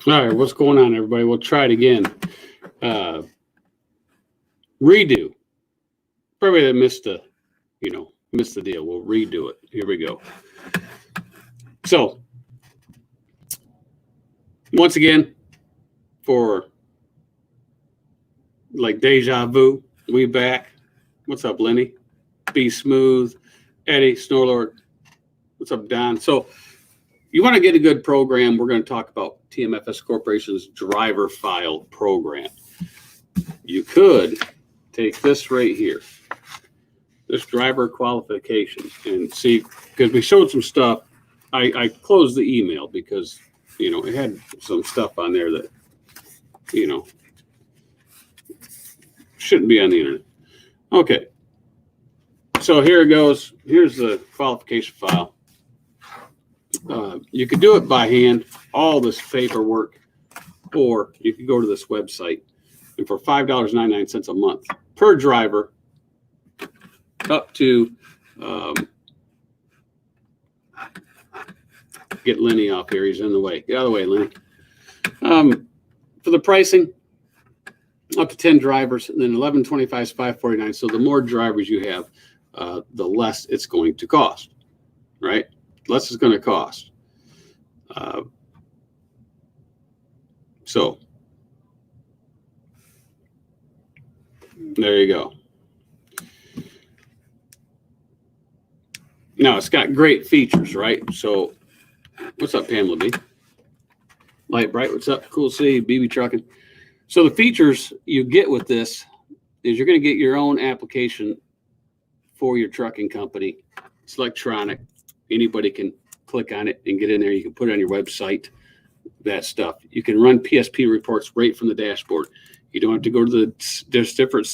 All right, what's going on, everybody? We'll try it again. Uh, Redo. For everybody that missed the deal, we'll redo it. Here we go. So, once again, for like deja vu, we back. What's up, Lenny? Be Smooth, Eddie, Snorlord. What's up, Don? So, you want to get a good program, we're going to talk about TMFS Corporation's driver file program. You could take this right here, this driver qualification, and see, because we showed some stuff. I closed the email because, it had some stuff on there that, shouldn't be on the internet. Okay. So here it goes. Here's the qualification file. You could do it by hand, all this paperwork, or you could go to this website, and for $5.99 a month per driver, up to get Lenny off here. He's in the way. Get out of the way, Lenny. For the pricing, up to 10 drivers, and then 1125 is $5.49. So the more drivers you have, the less it's going to cost, right? Less it's going to cost. So there you go. Now it's got great features, right? So what's up, Pamela B? Light Bright, what's up? Cool to see you, BB Trucking. So the features you get with this is you're going to get your own application for your trucking company. It's electronic. Anybody can click on it and get in there. You can put it on your website, that stuff. You can run PSP reports right from the dashboard. You don't have to go to there's different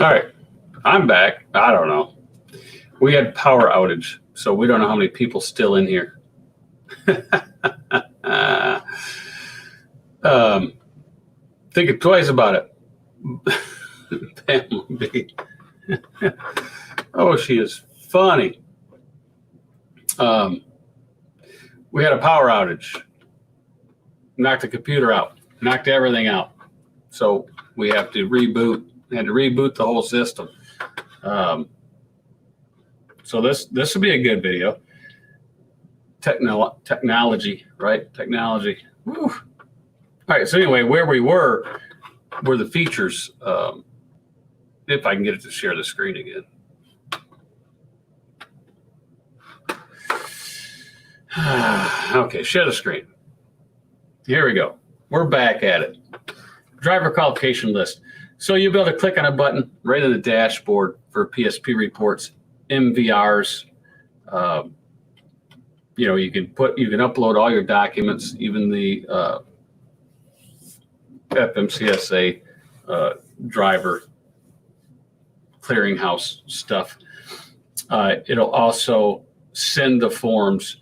All right, I'm back. I don't know. We had power outage, so we don't know how many people still in here. Thinking twice about it. Pam B. Oh, she is funny. We had a power outage. Knocked the computer out. Knocked everything out. So we have to reboot. Had to reboot the whole system. So this would be a good video. Technology, right? Technology. Woo. All right. So anyway, where we were the features. If I can get it to share the screen again. Okay, share the screen. Here we go. We're back at it. Driver qualification list. So you'll be able to click on a button right in the dashboard for PSP reports, MVRs. You can upload all your documents, even the FMCSA driver clearinghouse stuff. It'll also send the forms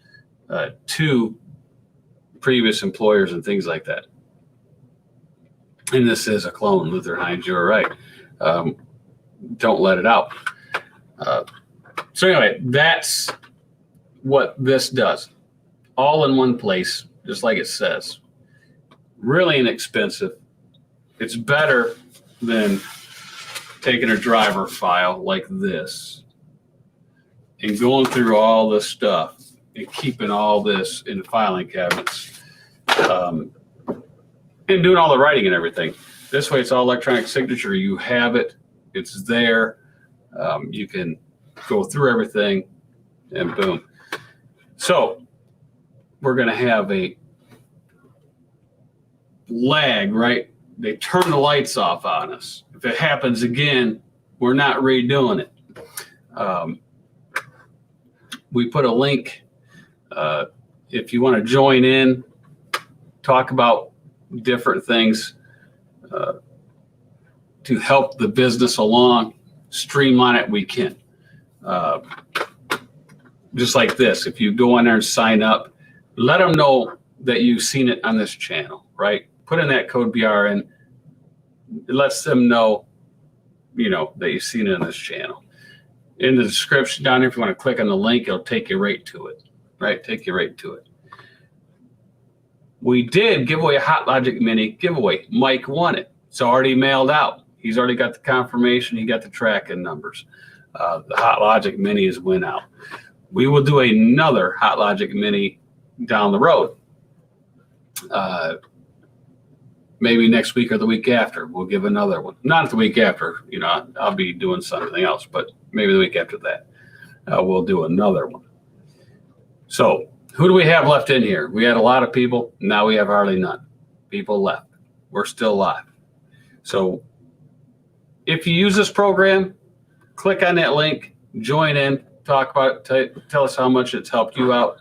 to previous employers and things like that. And this is a clone, Luther Hines, you're right. Don't let it out. So anyway, that's what this does. All in one place, just like it says. Really inexpensive. It's better than taking a driver file like this and going through all this stuff and keeping all this in filing cabinets. And doing all the writing and everything. This way, it's all electronic signature. You have it. It's there. You can go through everything, and boom. So we're going to have a lag, right? They turn the lights off on us. If it happens again, we're not redoing it. We put a link. If you want to join in, talk about different things to help the business along, streamline it, we can. Just like this, if you go in there and sign up, let them know that you've seen it on this channel, right? Put in that code BRN. It lets them know, that you've seen it on this channel. In the description down here, if you want to click on the link, it'll take you right to it, right? Take you right to it. We did give away a Hot Logic Mini giveaway. Mike won it. It's already mailed out. He's already got the confirmation. He got the tracking numbers. The Hot Logic Mini is went out. We will do another Hot Logic Mini down the road. Maybe next week or the week after. We'll give another one. Not the week after. I'll be doing something else, but maybe the week after that. We'll do another one. So who do we have left in here? We had a lot of people. Now we have hardly none. People left. We're still alive. So if you use this program, click on that link, join in, talk about it, tell us how much it's helped you out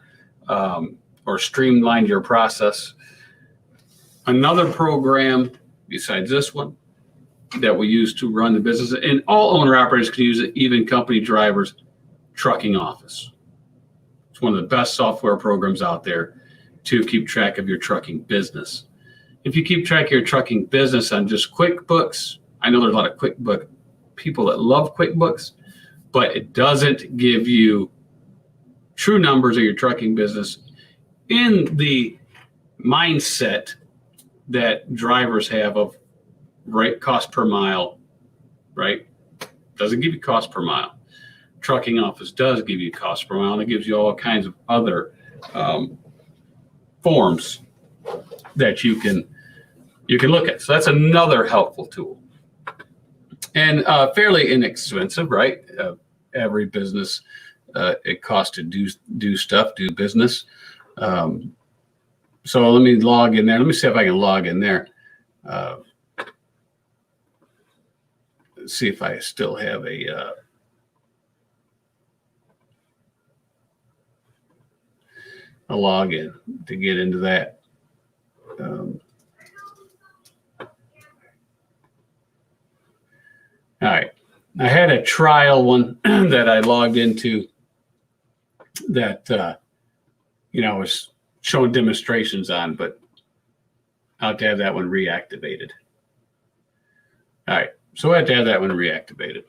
or streamlined your process. Another program besides this one that we use to run the business, and all owner operators can use it, even company drivers, Trucking Office. It's one of the best software programs out there to keep track of your trucking business. If you keep track of your trucking business on just QuickBooks, I know there's a lot of QuickBooks people that love QuickBooks, but it doesn't give you true numbers of your trucking business in the mindset that drivers have of right cost per mile, right? Doesn't give you cost per mile. Trucking Office does give you cost per mile, and it gives you all kinds of other forms that you can look at. So that's another helpful tool, and fairly inexpensive, right? Every business it costs to do stuff, do business. So let me log in there. Let me see if I can log in there. See if I still have a login to get into that. All right. I had a trial one that I logged into that, was showing demonstrations on, but I'll have to have that one reactivated. All right, so I have to have that one reactivated.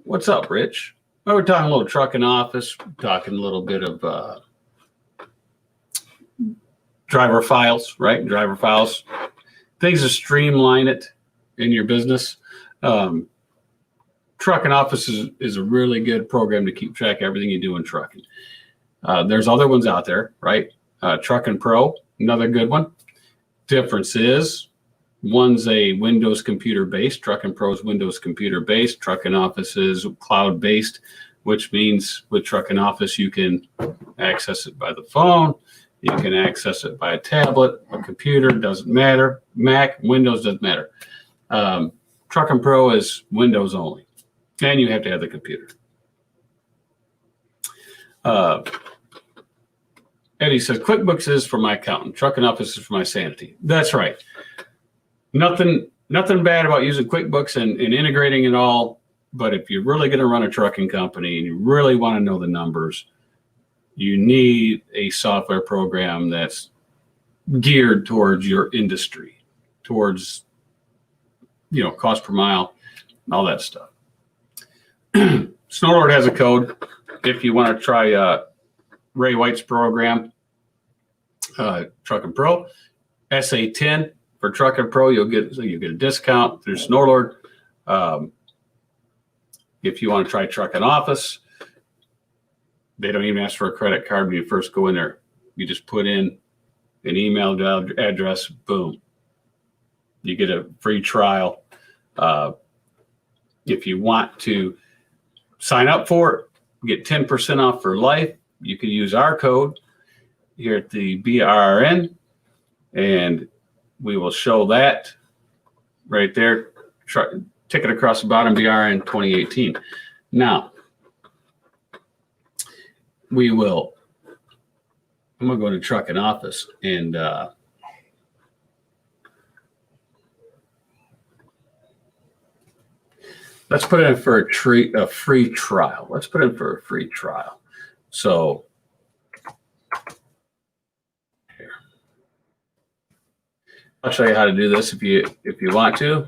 What's up, Rich? Well, we're talking a little trucking office, talking a little bit of driver files, right? Driver files, things to streamline it in your business. Trucking office is a really good program to keep track of everything you do in trucking. There's other ones out there, right? Trucking Pro, another good one. Difference is one's a Windows computer based. Trucking Pro is Windows computer based. Trucking Office is cloud based, which means with Trucking Office you can access it by the phone. You can access it by a tablet, a computer, doesn't matter. Mac, Windows, doesn't matter. Trucking Pro is Windows only, and you have to have the computer. Eddie says, QuickBooks is for my accountant. Trucking Office is for my sanity. That's right. Nothing bad about using QuickBooks and integrating it all, but if you're really going to run a trucking company and you really want to know the numbers, you need a software program that's geared towards your industry, towards, cost per mile, and all that stuff. Snowlord has a code if you want to try Ray White's program, Trucking Pro, SA10 for Trucking Pro. You'll get a discount through Snowlord. If you want to try Trucking Office, they don't even ask for a credit card when you first go in there. You just put in an email address, boom. You get a free trial. If you want to sign up for it, get 10% off for life. You can use our code here at the brrn, and we will show that right there. Ticket across the bottom, brrn 2018. Now, I'm going to go to Trucking Office and let's put in for a free trial. Let's put in for a free trial. So here, I'll show you how to do this if you want to.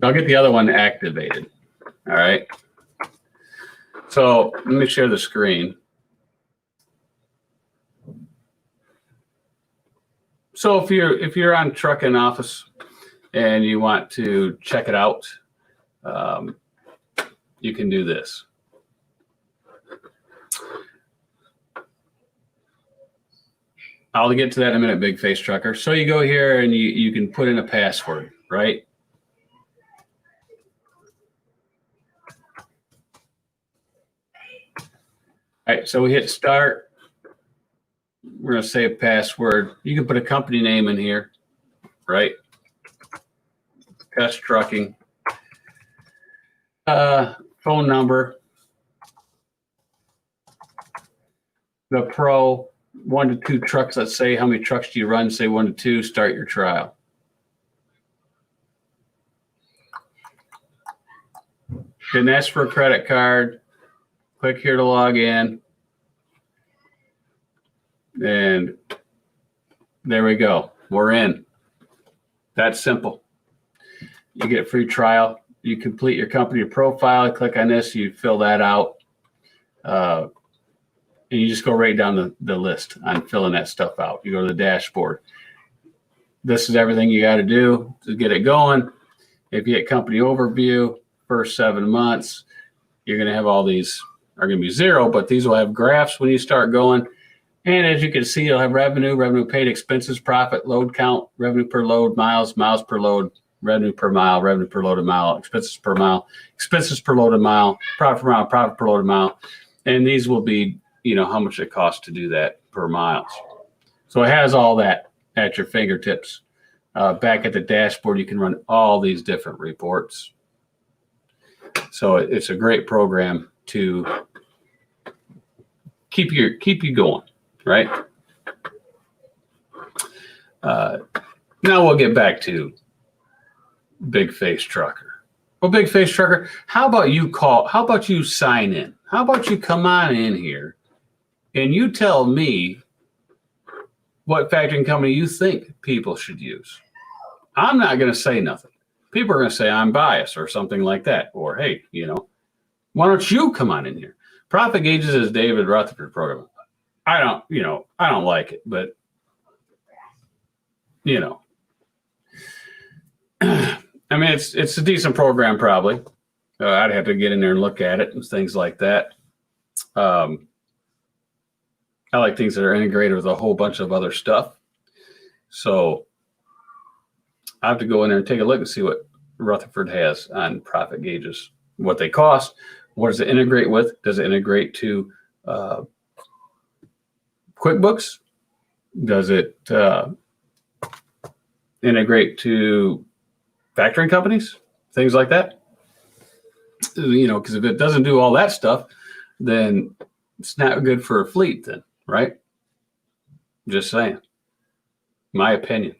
I'll get the other one activated. All right. So let me share the screen. So if you're on Trucking Office and you want to check it out, you can do this. I'll get to that in a minute, Big Face Trucker. So you go here and you can put in a password, right? All right, so we hit start. We're going to save password. You can put a company name in here, right? Test Trucking. Phone number. The Pro, 1 to 2 trucks. Let's say, how many trucks do you run? Say 1 to 2, start your trial. Didn't ask for a credit card. Click here to log in. And there we go. We're in. That's simple. You get a free trial. You complete your company profile. Click on this. You fill that out. And you just go right down the list on filling that stuff out. You go to the dashboard. This is everything you got to do to get it going. If you hit company overview, first 7 months, you're going to have all these are going to be 0, but these will have graphs when you start going. And as you can see, you'll have revenue paid, expenses, profit, load count, revenue per load, miles per load, revenue per mile, revenue per loaded mile, expenses per mile, expenses per loaded mile, profit per mile, profit per loaded mile. And these will be, how much it costs to do that per mile. So it has all that at your fingertips. Back at the dashboard, you can run all these different reports. So it's a great program to keep you going, right? Now we'll get back to Big Face Trucker. Well, Big Face Trucker, how about you sign in? How about you come on in here and you tell me what factoring company you think people should use? I'm not going to say nothing. People are going to say I'm biased or something like that. Or, hey, why don't you come on in here? Profit Gauges is David Rutherford program. I don't like it, but I mean, it's a decent program, probably. I'd have to get in there and look at it and things like that. I like things that are integrated with a whole bunch of other stuff. So I have to go in there and take a look and see what Rutherford has on profit gauges, what they cost, what does it integrate with? Does it integrate to QuickBooks? Does it integrate to factoring companies? Things like that. Because if it doesn't do all that stuff, then it's not good for a fleet then, right? Just saying. My opinion.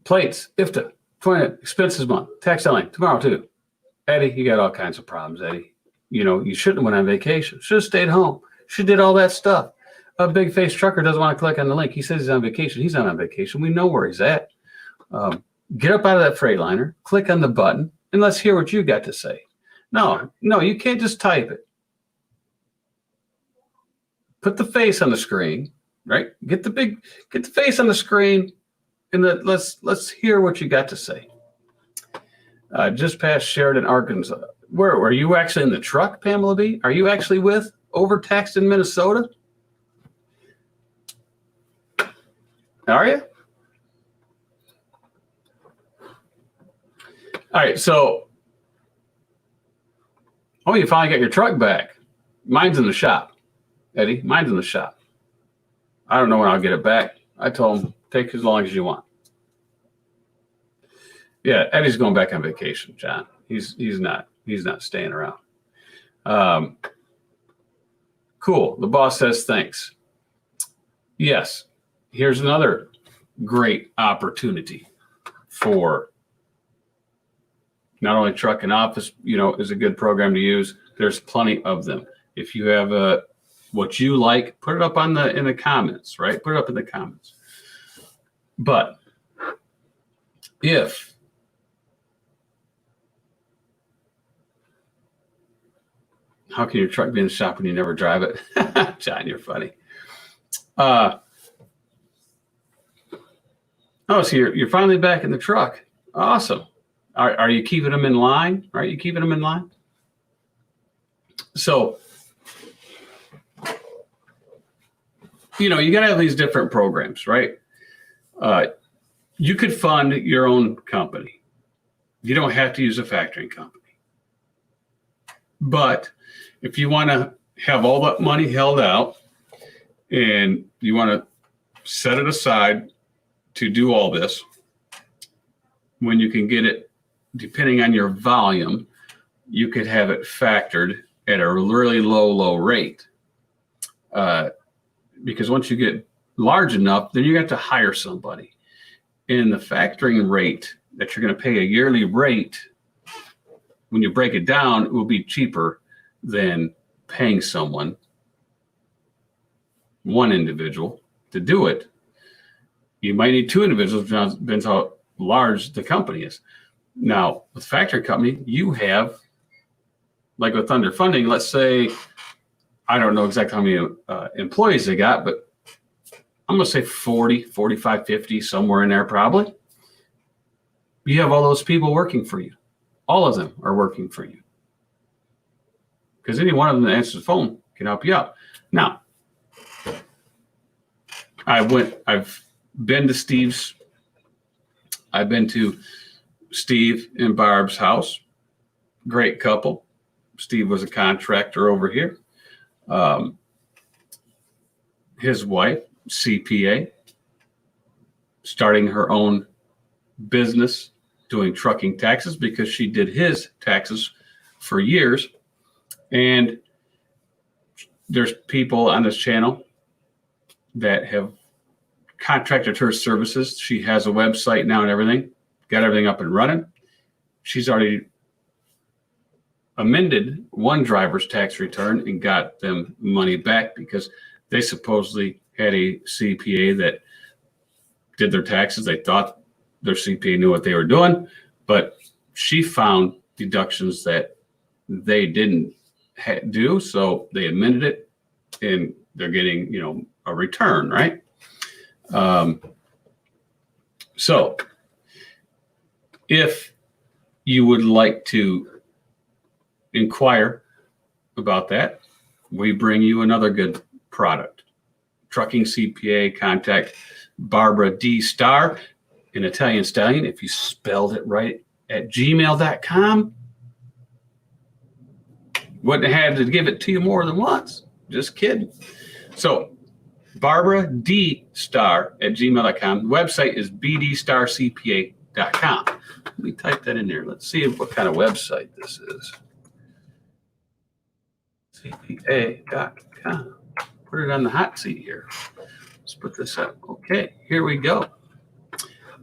Plates, IFTA, 20 expenses month, tax selling, tomorrow too. Eddie, you got all kinds of problems, Eddie. You shouldn't have went on vacation. Should have stayed home. Should have did all that stuff. A Big Face Trucker doesn't want to click on the link. He says he's on vacation. He's not on vacation. We know where he's at. Get up out of that Freightliner, click on the button, and let's hear what you got to say. No, you can't just type it. Put the face on the screen, right? Get the face on the screen, and let's hear what you got to say. Just past Sheridan, Arkansas. Where are you actually in the truck, Pamela B? Are you actually with Overtaxed in Minnesota? Are you? All right, so you finally got your truck back. Mine's in the shop, Eddie. Mine's in the shop. I don't know when I'll get it back. I told him, take as long as you want. Yeah, Eddie's going back on vacation, John. He's not staying around. Cool. The boss says thanks. Yes. Here's another great opportunity for not only truck and office, is a good program to use. There's plenty of them. If you have what you like, put it up in the comments, right? Put it up in the comments. But how can your truck be in the shop when you never drive it? John, you're funny. So you're finally back in the truck. Awesome. Are you keeping them in line? Are you keeping them in line? So, you got to have these different programs, right? You could fund your own company. You don't have to use a factoring company. But if you want to have all that money held out and you want to set it aside to do all this, when you can get it, depending on your volume, you could have it factored at a really low rate. Because once you get large enough, then you have to hire somebody. And the factoring rate that you're going to pay a yearly rate, when you break it down, it will be cheaper than paying someone, one individual, to do it. You might need two individuals, depends how large the company is. Now, with factoring company, you have, like with Thunder Funding, let's say, I don't know exactly how many employees they got, but I'm going to say 40, 45, 50, somewhere in there probably. You have all those people working for you. All of them are working for you. Because any one of them that answers the phone can help you out. Now, I've been to Steve's. I've been to Steve and Barb's house. Great couple. Steve was a contractor over here. His wife, CPA, starting her own business doing trucking taxes because she did his taxes for years. And there's people on this channel that have contracted her services. She has a website now and everything, got everything up and running. She's already amended one driver's tax return and got them money back because they supposedly had a CPA that did their taxes. They thought their CPA knew what they were doing, but she found deductions that they didn't do, so they amended it, and they're getting, a return, right? So if you would like to inquire about that, we bring you another good product. Trucking CPA, contact Barbara D. Star, an Italian stallion. If you spelled it right at gmail.com, wouldn't have had to give it to you more than once. Just kidding. So Barbara D. Star at gmail.com. The website is bdstarcpa.com. Let me type that in there. Let's see what kind of website this is. CPA.com. Put it on the hot seat here. Let's put this up. Okay, here we go.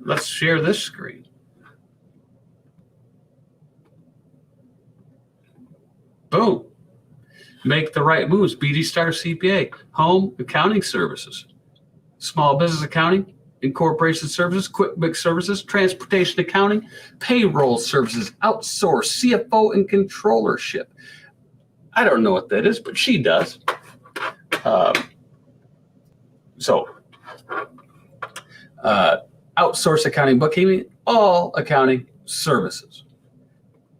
Let's share this screen. Boom. Make the right moves. BD Star CPA. Home accounting services. Small business accounting. Incorporation services. QuickBooks services. Transportation accounting. Payroll services. Outsource. CFO and controllership. I don't know what that is, but she does. Outsource accounting, bookkeeping, all accounting services.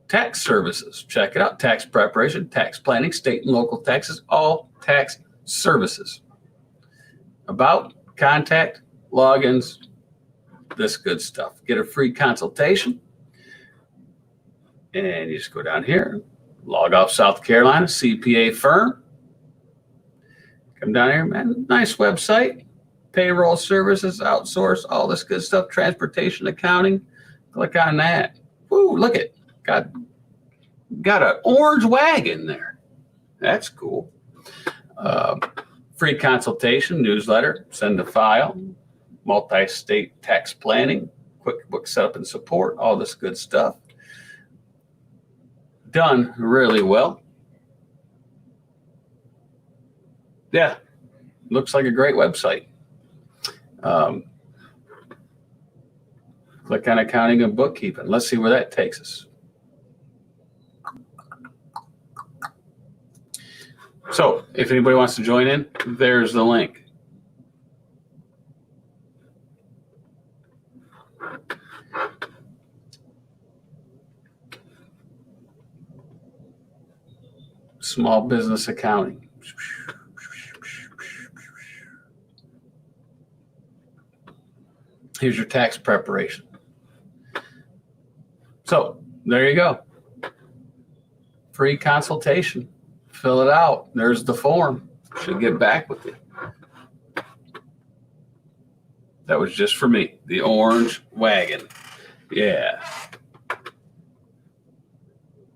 Tax services, check it out. Tax preparation, tax planning, state and local taxes, all tax services. About, contact, logins, this good stuff. Get a free consultation. And you just go down here, log off South Carolina, CPA firm. Come down here, man. Nice website. Payroll services, outsource, all this good stuff. Transportation accounting. Click on that. Woo, look at got an orange wagon there. That's cool. Free consultation, newsletter, send a file, multi-state tax planning, QuickBooks setup and support, all this good stuff. Done really well. Yeah, looks like a great website. Click on accounting and bookkeeping. Let's see where that takes us. So if anybody wants to join in, there's the link. Small business accounting. Here's your tax preparation. So there you go. Free consultation. Fill it out. There's the form. Should get back with you. That was just for me. The orange wagon. Yeah.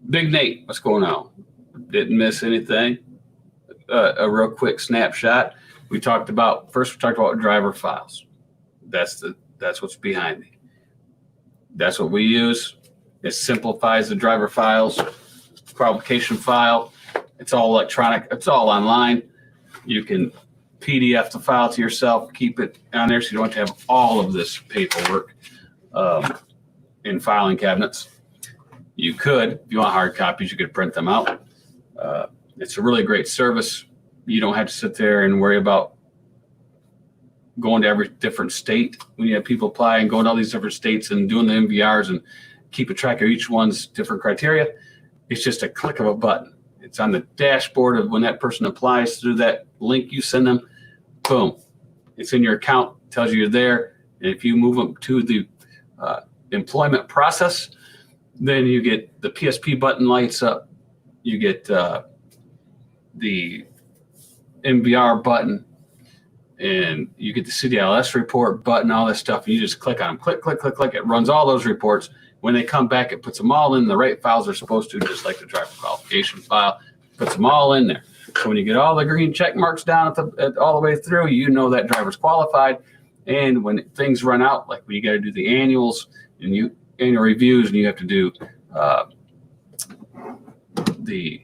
Big Nate, what's going on? Didn't miss anything. A real quick snapshot. We talked about driver files. That's what's behind me. That's what we use. It simplifies the driver files, qualification file. It's all electronic. It's all online. You can PDF the file to yourself, keep it on there so you don't have to have all of this paperwork in filing cabinets. You could, if you want hard copies, you could print them out. It's a really great service. You don't have to sit there and worry about going to every different state when you have people apply and going to all these different states and doing the MVRs and keeping track of each one's different criteria. It's just a click of a button. It's on the dashboard of when that person applies through that link you send them. Boom. It's in your account, tells you you're there. And if you move them to the employment process, then you get the PSP button lights up. You get the MVR button, and you get the CDLS report button, all this stuff. And you just click on them. Click, click, click, click. It runs all those reports. When they come back, it puts them all in the right files they're supposed to, just like the driver qualification file. Puts them all in there. So when you get all the green check marks down all the way through, you know that driver's qualified. And when things run out, like when you got to do the annuals and annual reviews, and you have to do the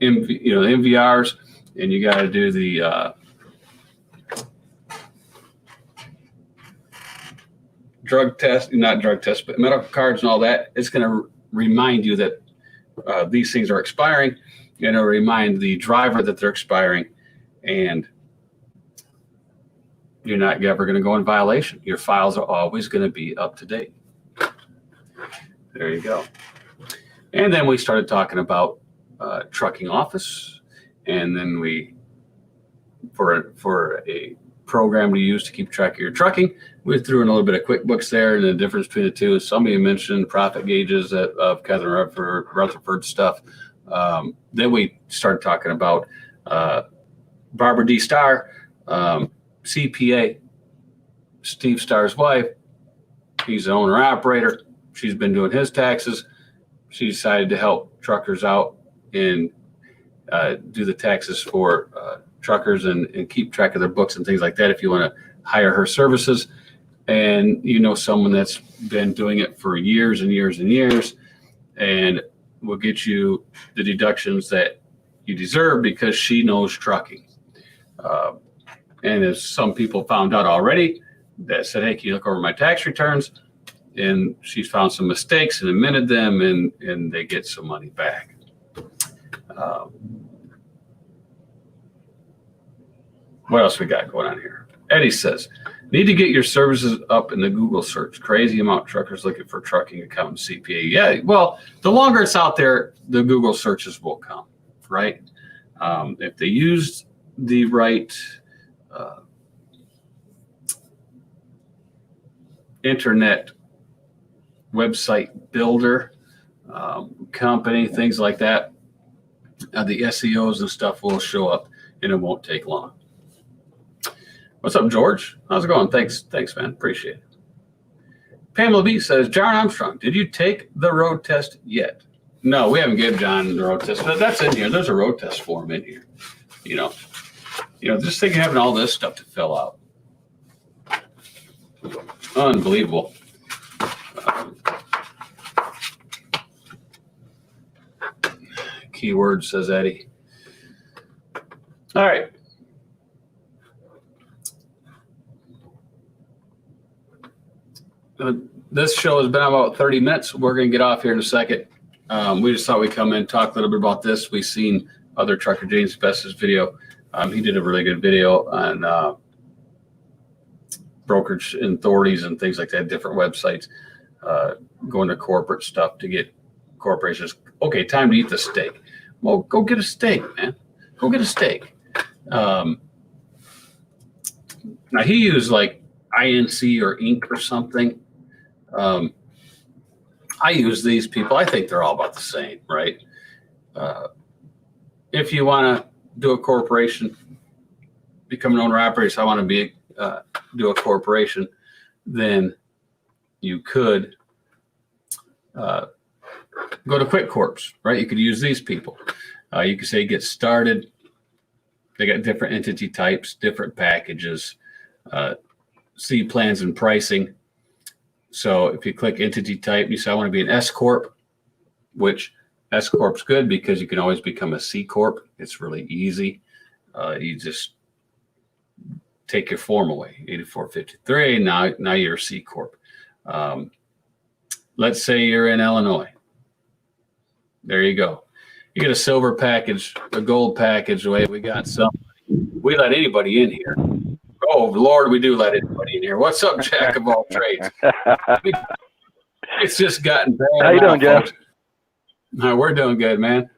MVRs, and you got to do the not drug test, but medical cards and all that, it's going to remind you that these things are expiring, and it'll remind the driver that they're expiring, and you're not ever going to go in violation. Your files are always going to be up to date. There you go. And then we started talking about trucking office, and then we, for a program to use to keep track of your trucking, we threw in a little bit of QuickBooks there, and the difference between the two. Somebody mentioned profit gauges of Kevin Rutherford stuff. Then we started talking about Barbara D. Starr, CPA, Steve Starr's wife. He's the owner operator. She's been doing his taxes. She decided to help truckers out and do the taxes for truckers and keep track of their books and things like that if you want to hire her services. And you know someone that's been doing it for years and years and years, and will get you the deductions that you deserve because she knows trucking. And as some people found out already, that said, hey, can you look over my tax returns? And she's found some mistakes and admitted them, and they get some money back. What else we got going on here? Eddie says, need to get your services up in the Google search. Crazy amount of truckers looking for trucking accountant CPA. Yeah, well, the longer it's out there, the Google searches will come, right? If they use the right internet website builder company, things like that, the SEOs and stuff will show up, and it won't take long. What's up, George? How's it going? Thanks, man. Appreciate it. Pamela B says, John Armstrong, did you take the road test yet? No, we haven't given John the road test, but that's in here. There's a road test form in here. You know, just think of having all this stuff to fill out. Unbelievable. Keyword, says Eddie. All right. This show has been about 30 minutes. We're going to get off here in a second. We just thought we'd come in and talk a little bit about this. We've seen other Trucker James Best's video. He did a really good video on brokerage authorities and things like that, different websites, going to corporate stuff to get corporations. Okay, time to eat the steak. Well, go get a steak, man. Go get a steak. Now, he used like INC or Inc. or something. I use these people. I think they're all about the same, right? If you want to do a corporation, become an owner operator, so I want to do a corporation, then you could go to Quick Corps, right? You could use these people. You could say get started. They got different entity types, different packages, see plans and pricing. So if you click entity type, you say, I want to be an S Corp, which S Corp's good because you can always become a C Corp. It's really easy. You just take your form away, 8453. Now you're a C Corp. Let's say you're in Illinois. There you go. You get a silver package, a gold package. We got some. We let anybody in here. Oh, Lord, we do let anybody in here. What's up, Jack of all trades? It's just gotten bad. How you doing, Jeff? No, we're doing good, man.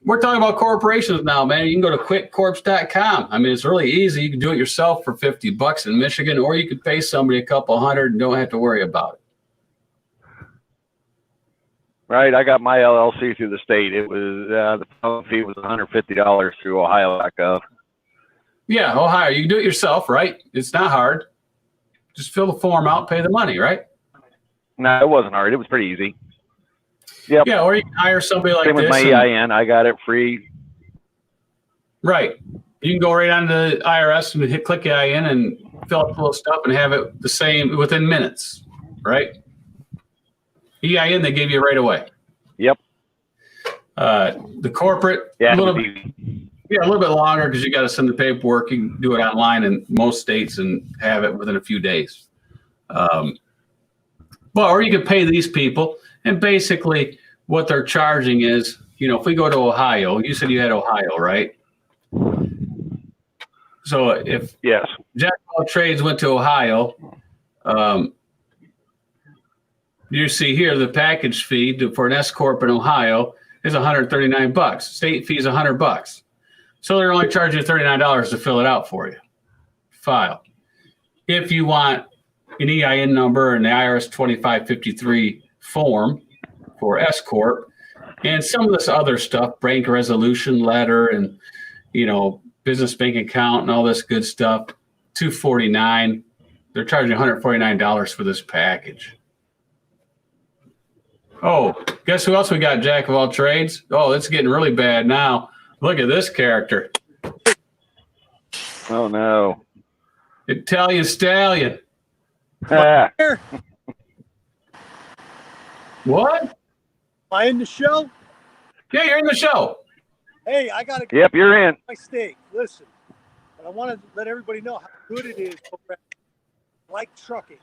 We're talking about corporations now, man. You can go to quickcorps.com. I mean, it's really easy. You can do it yourself for $50 in Michigan, or you could pay somebody a couple hundred and don't have to worry about it. Right. I got my LLC through the state. It was the filing fee was $150 through Ohio.gov. Yeah, Ohio. You can do it yourself, right? It's not hard. Just fill the form out, pay the money, right? No, it wasn't hard. It was pretty easy. Yep. Yeah, or you can hire somebody like Same this. with my EIN. I got it free. Right. You can go right on the IRS and click EIN and fill out the little stuff and have it the same within minutes, right? EIN they give you right away. Yep. The corporate, Yeah. a little bit longer because you got to send the paperwork. You can do it online in most states and have it within a few days. Or you could pay these people, and basically what they're charging is, if we go to Ohio, you said you had Ohio, right? So if Yes. Jack of all trades went to Ohio, you see here the package fee for an S corp in Ohio is $139. State fee is $100. So they're only charging you $39 to fill it out for you. File. If you want an EIN number and the IRS 2553 form for S corp, and some of this other stuff, bank resolution letter, and business bank account and all this good stuff, $249. They're charging $149 for this package. Oh, guess who else we got? Jack of all trades. Oh, it's getting really bad now. Look at this character. Oh no. Italian stallion. Ah. What? Am I in the show? Yeah, you're in the show. Hey, I got to Yep, you're in. my steak. Listen, but I want to let everybody know how good it is. Like trucking.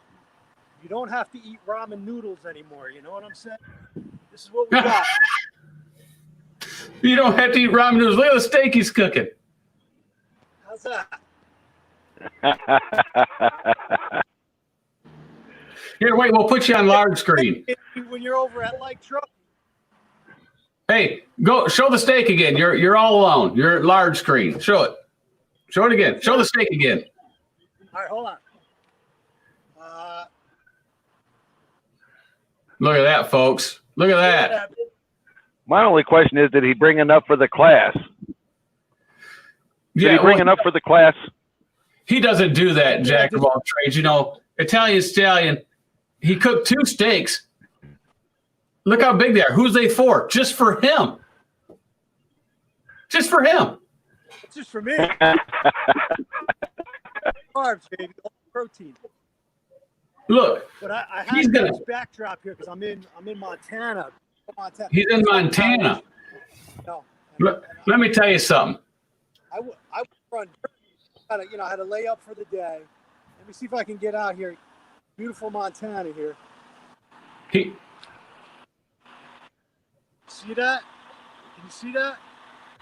You don't have to eat ramen noodles anymore. You know what I'm saying? This is what we got. You don't have to eat ramen noodles. Look at the steak he's cooking. How's that? Here, wait, we'll put you on large screen. When you're over at Like Trucking. Hey, go show the steak again. You're all alone. You're large screen. Show it. Show it again. Show the steak again. All right, hold on. Look at that, folks. Look at that. My only question is, did he bring enough for the class? Did he bring enough for the class? He doesn't do that, Jack of all trades. Italian stallion, he cooked 2 steaks. Look how big they are. Who's they for? Just for him. Just for him. It's just for me. Carbs, baby. All protein. Look. But I have this backdrop here because I'm in Montana. He's in Montana. No. Let me tell you something. I would run. I had to lay up for the day. Let me see if I can get out here. Beautiful Montana here. See that? Can you see that?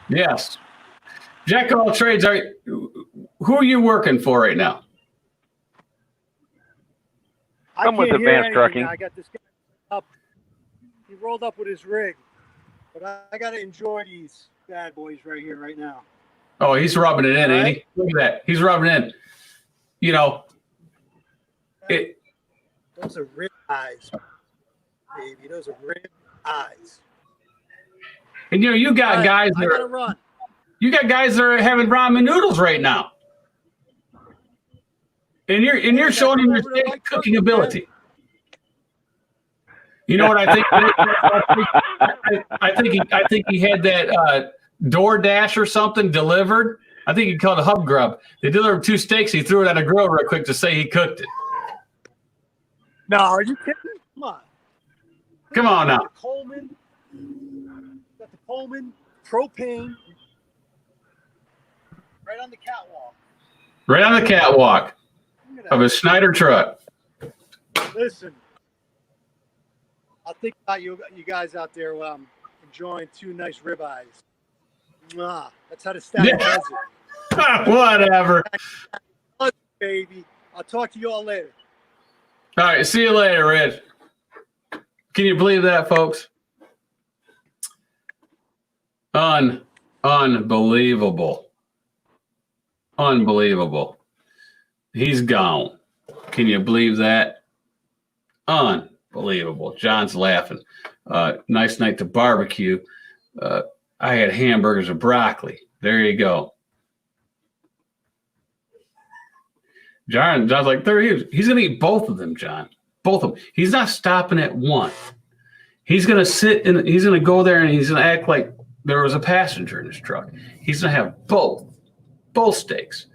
Yes. Jack of all trades, who are you working for right now? I'm with Advanced Trucking. I got this guy up. He rolled up with his rig. But I got to enjoy these bad boys right here, right now. Oh, he's rubbing it in, ain't he? Look at that. He's rubbing it in. Those are rib eyes, baby. Those are rib eyes. And you got guys that gotta run. You got guys that are having ramen noodles right now. And you're showing them your steak cooking ability. You know what I think? I think he had that DoorDash or something delivered. I think he called it Hub Grub. They delivered 2 steaks. He threw it on a grill real quick to say he cooked it. No, are you kidding? Come on. Come on now. Got the Coleman propane right on the catwalk. Right on the catwalk of a Schneider truck. Listen, I'll think about you guys out there while I'm enjoying 2 nice ribeyes. Mwah. That's how the staff does it. Whatever. Baby. I'll talk to you all later. All right. See you later, Rich. Can you believe that, folks? Unbelievable. Unbelievable. He's gone. Can you believe that? Unbelievable. John's laughing. Nice night to barbecue. I had hamburgers and broccoli. There you go. John's like, there he is. He's going to eat both of them, John. Both of them. He's not stopping at one. He's going to sit and he's going to go there and he's going to act like there was a passenger in his truck. He's going to have both steaks.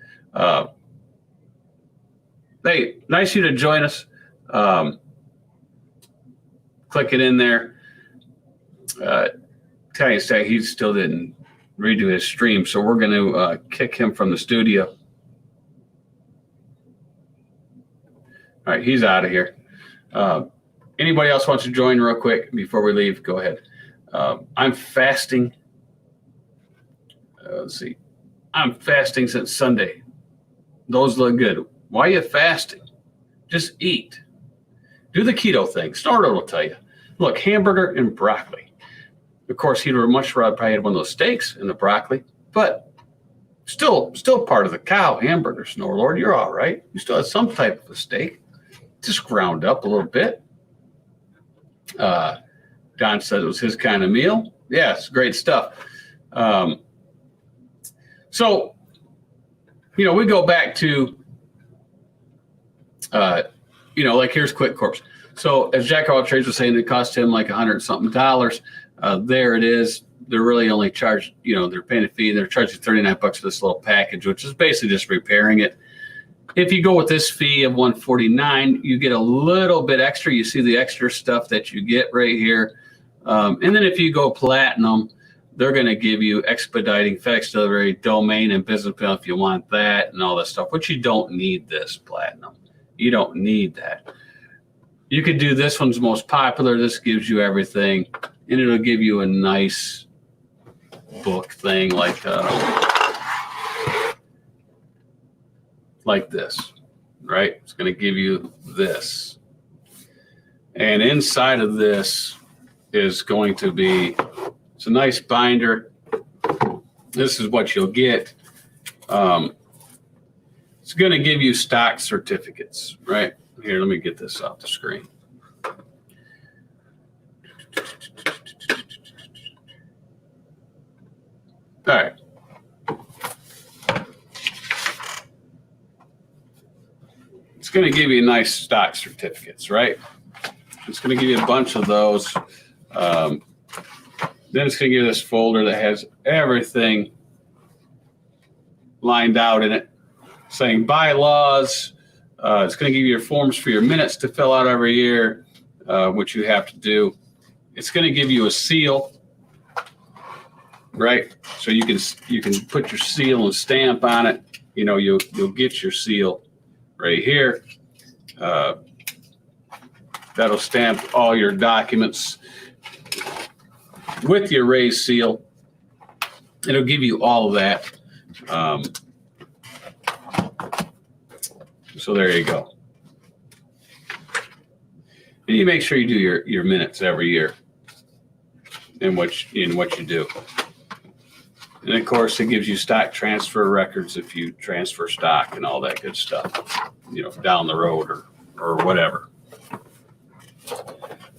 Hey, nice of you to join us. Click it in there. Italian Stack, he still didn't redo his stream, so we're going to kick him from the studio. All right, he's out of here. Anybody else wants to join real quick before we leave? Go ahead. I'm fasting. Let's see. I'm fasting since Sunday. Those look good. Why are you fasting? Just eat. Do the keto thing. Snordo will tell you. Look, hamburger and broccoli. Of course, he'd much rather probably had one of those steaks and the broccoli, but still part of the cow hamburger, Snorlord. You're all right. You still have some type of a steak. Just ground up a little bit. Don said it was his kind of meal. Yeah, it's great stuff. So, we go back to, like here's Quick Corps. So as Jack of all trades was saying, it cost him like $100 something. There it is. They're really only charged, they're paying a fee. They're charging $39 for this little package, which is basically just repairing it. If you go with this fee of $149, you get a little bit extra. You see the extra stuff that you get right here. And then if you go platinum, they're going to give you expediting, FedEx delivery, domain, and business mail if you want that and all that stuff, which you don't need this platinum. You don't need that. You could do this one's most popular. This gives you everything, and it'll give you a nice book thing like this, right? It's going to give you this. And inside of this is going to be, it's a nice binder. This is what you'll get. It's going to give you stock certificates, right? Here, let me get this off the screen. All right. It's going to give you nice stock certificates, right? It's going to give you a bunch of those. Then it's going to give you this folder that has everything lined out in it, saying bylaws. It's going to give you your forms for your minutes to fill out every year, which you have to do. It's going to give you a seal, right? So you can put your seal and stamp on it. You'll get your seal right here. That'll stamp all your documents with your raised seal. It'll give you all of that. So there you go. And you make sure you do your minutes every year in what you do. And of course, it gives you stock transfer records if you transfer stock and all that good stuff, down the road or whatever.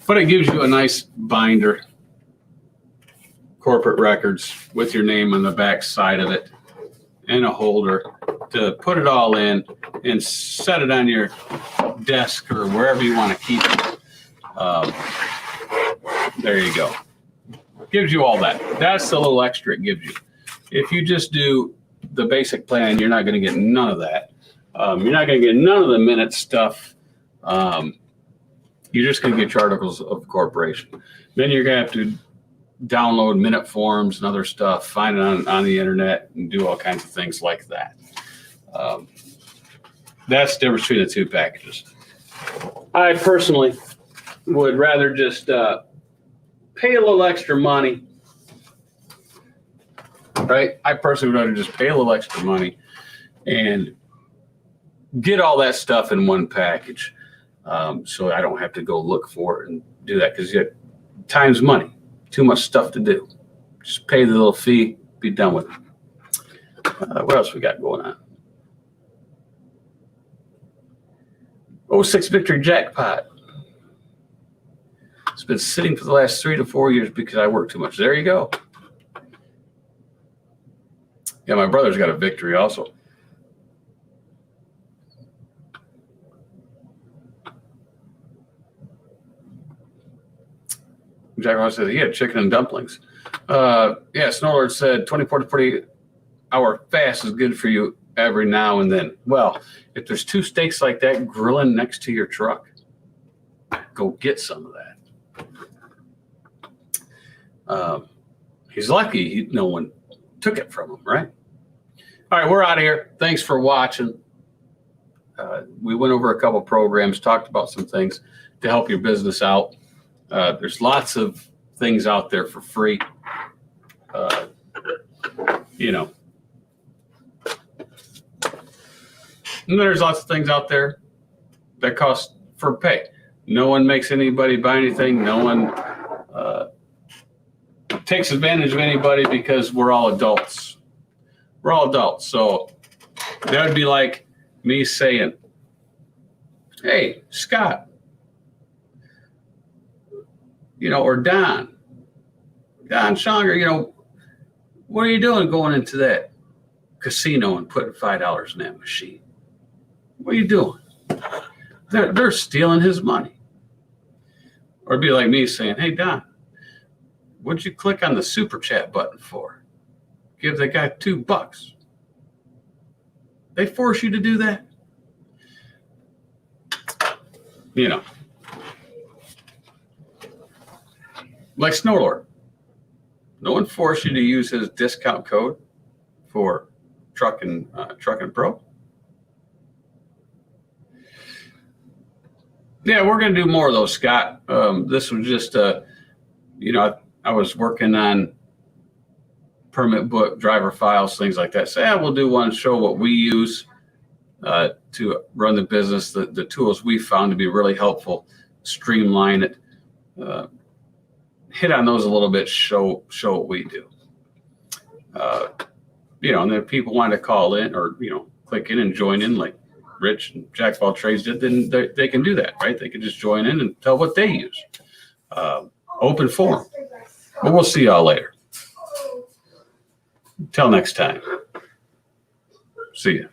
But it gives you a nice binder, corporate records with your name on the back side of it, and a holder to put it all in and set it on your desk or wherever you want to keep it. There you go. Gives you all that. That's the little extra it gives you. If you just do the basic plan, you're not going to get none of that. You're not going to get none of the minute stuff. You're just going to get your articles of corporation. Then you're going to have to download minute forms and other stuff, find it on the internet, and do all kinds of things like that. That's the difference between the two packages. I personally would rather just pay a little extra money, right? I personally would rather just pay a little extra money and get all that stuff in one package, so I don't have to go look for it and do that, because time's money. Too much stuff to do. Just pay the little fee, be done with it. What else we got going on? 06 Victory Jackpot. It's been sitting for the last 3 to 4 years because I work too much. There you go. Yeah, my brother's got a victory also. Jack Ross said he had chicken and dumplings. Yeah, Snowlord said 24 to 40 hour fast is good for you every now and then. Well, if there's 2 steaks like that grilling next to your truck, go get some of that. He's lucky no one took it from him, right? All right, we're out of here. Thanks for watching. We went over a couple programs, talked about some things to help your business out. There's lots of things out there for free. You know, and there's lots of things out there that cost for pay. No one makes anybody buy anything. No one takes advantage of anybody because we're all adults. We're all adults. So that would be like me saying, hey, Scott, you know, or Don Schonger, what are you doing going into that casino and putting $5 in that machine? What are you doing? They're stealing his money. Or it'd be like me saying, hey, Don, what'd you click on the super chat button for? Give that guy $2. They force you to do that? Like Snowlord. No one forced you to use his discount code for Trucking Pro. Yeah, we're going to do more of those, Scott. This was just, I was working on permit book, driver files, things like that. So we'll do one, show what we use to run the business, the tools we found to be really helpful, streamline it, hit on those a little bit, show what we do. And then if people want to call in or, click in and join in like Rich and Jack of all trades did, then they can do that, right? They can just join in and tell what they use. Open forum. But we'll see y'all later. Till next time. See ya.